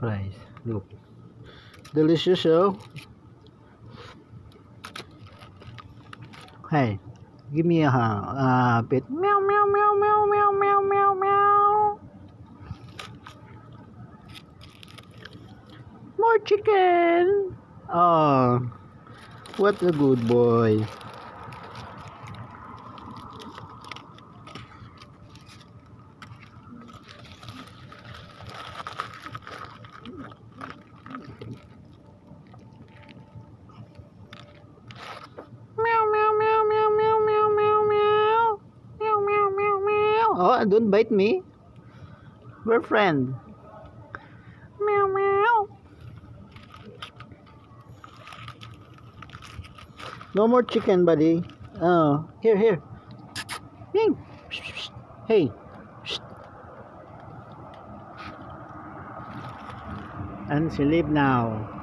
fries. Look. Delicious, oh. Hey, give me a bit. Meow, meow, meow, meow, meow, meow, meow, meow. More chicken. Oh, what a good boy. Meow, meow, meow, meow, meow, meow, meow, meow. Meow, meow, meow, meow. Oh, don't bite me. We're friends. Meow, meow. No more chicken, buddy. Oh, here, here. Bing. Hey. And she leave now.